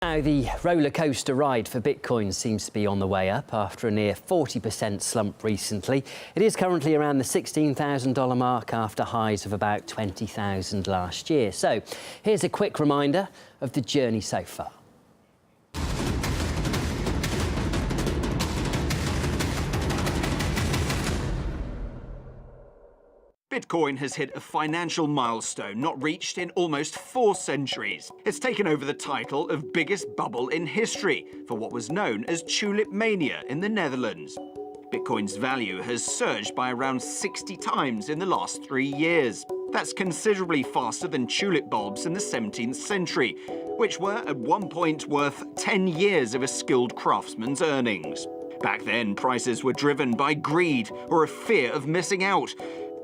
Now, the roller coaster ride for Bitcoin seems to be on the way up after a near 40% slump recently. It is currently around the $16,000 mark after highs of about $20,000 last year. So here's a quick reminder of the journey so far. Bitcoin has hit a financial milestone not reached in almost 4 centuries. It's taken over the title of biggest bubble in history for what was known as Tulip Mania in the Netherlands. Bitcoin's value has surged by around 60 times in the last 3 years. That's considerably faster than tulip bulbs in the 17th century, which were at one point worth 10 years of a skilled craftsman's earnings. Back then, prices were driven by greed or a fear of missing out.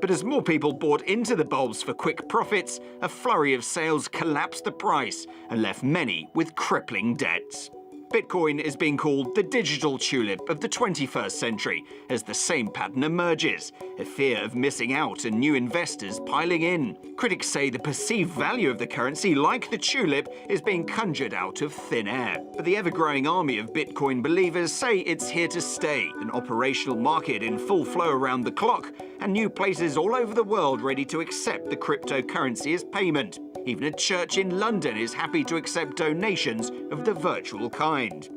But as more people bought into the bulbs for quick profits, a flurry of sales collapsed the price and left many with crippling debts. Bitcoin is being called the digital tulip of the 21st century as the same pattern emerges, a fear of missing out and new investors piling in. Critics say the perceived value of the currency, like the tulip, is being conjured out of thin air. But the ever-growing army of Bitcoin believers say it's here to stay, an operational market in full flow around the clock, and new places all over the world ready to accept the cryptocurrency as payment. Even a church in London is happy to accept donations of the virtual kind.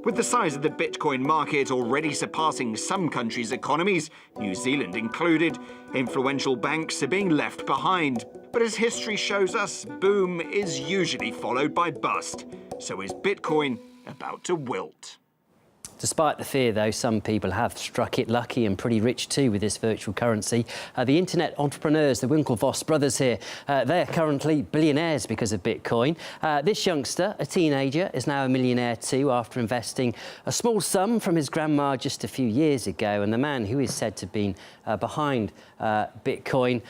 With the size of the Bitcoin market already surpassing some countries' economies, New Zealand included, influential banks are being left behind. But as history shows us, boom is usually followed by bust. So is Bitcoin about to wilt? Despite the fear, though, some people have struck it lucky and pretty rich too with this virtual currency. The internet entrepreneurs, the Winklevoss brothers here, they're currently billionaires because of Bitcoin. This youngster, a teenager, is now a millionaire too after investing a small sum from his grandma just a few years ago. And the man who is said to have been behind Bitcoin,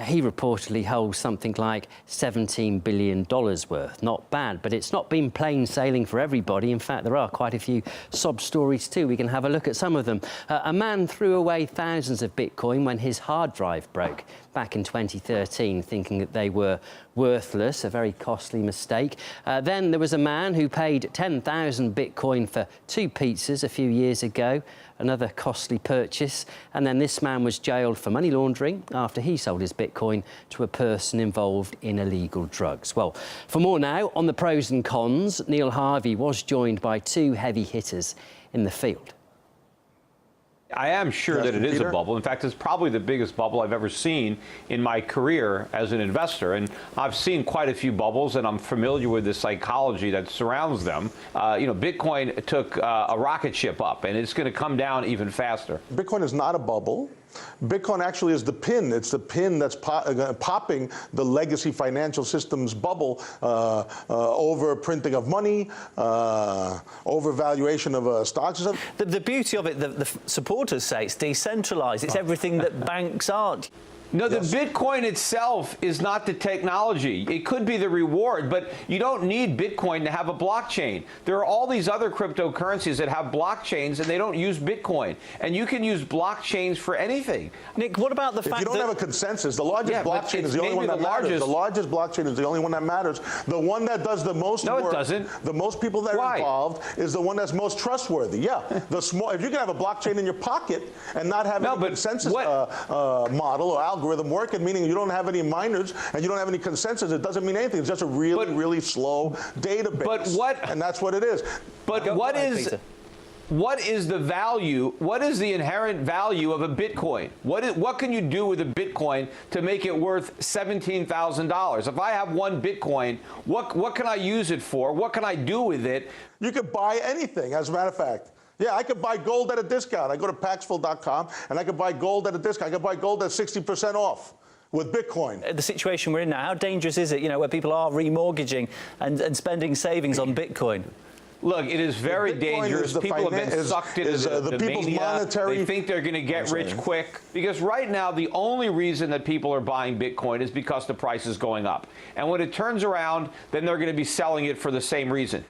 he reportedly holds something like $17 billion worth. Not bad, but it's not been plain sailing for everybody. In fact, there are quite a few sob stories too. We can have a look at some of them. A man threw away thousands of Bitcoin when his hard drive broke back in 2013, thinking that they were worthless, a very costly mistake. Then there was a man who paid 10,000 Bitcoin for 2 pizzas a few years ago, another costly purchase. And then this man was jailed for money laundering after he sold his Bitcoin to a person involved in illegal drugs. Well, for more now on the pros and cons, Neil Harvey was joined by 2 heavy hitters in the field. I am sure that it is a bubble. In fact, it's probably the biggest bubble I've ever seen in my career as an investor. And I've seen quite a few bubbles, and I'm familiar with the psychology that surrounds them. Bitcoin took a rocket ship up, and it's going to come down even faster. Bitcoin is not a bubble. Bitcoin actually is the pin. It's the pin that's popping the legacy financial system's bubble over printing of money, overvaluation of stocks. The beauty of it, the supporters say, it's decentralized. It's everything that banks aren't. No, the Bitcoin itself is not the technology. It could be the reward, but you don't need Bitcoin to have a blockchain. There are all these other cryptocurrencies that have blockchains, and they don't use Bitcoin. And you can use blockchains for anything. Nick, what about the fact that... If you don't have a consensus, the largest blockchain is the only one that matters. The largest blockchain is the only one that matters. The one that does the most work... No, it doesn't. The most people that are involved is the one that's most trustworthy. Yeah. If you can have a blockchain in your pocket and not have any consensus model or algorithm working, meaning you don't have any miners and you don't have any consensus, it doesn't mean anything. It's just a really slow database. And that's what it is. But what is the value? What is the inherent value of a Bitcoin? What can you do with a Bitcoin to make it worth $17,000? If I have 1 Bitcoin, what can I use it for? What can I do with it? You could buy anything, as a matter of fact. Yeah, I could buy gold at a discount. I go to Paxful.com and I could buy gold at a discount. I could buy gold at 60% off with Bitcoin. The situation we're in now, how dangerous is it, where people are remortgaging and spending savings on Bitcoin? Look, it is very dangerous. People have been sucked into the mania. They think they're going to get rich quick. Because right now, the only reason that people are buying Bitcoin is because the price is going up. And when it turns around, then they're going to be selling it for the same reason.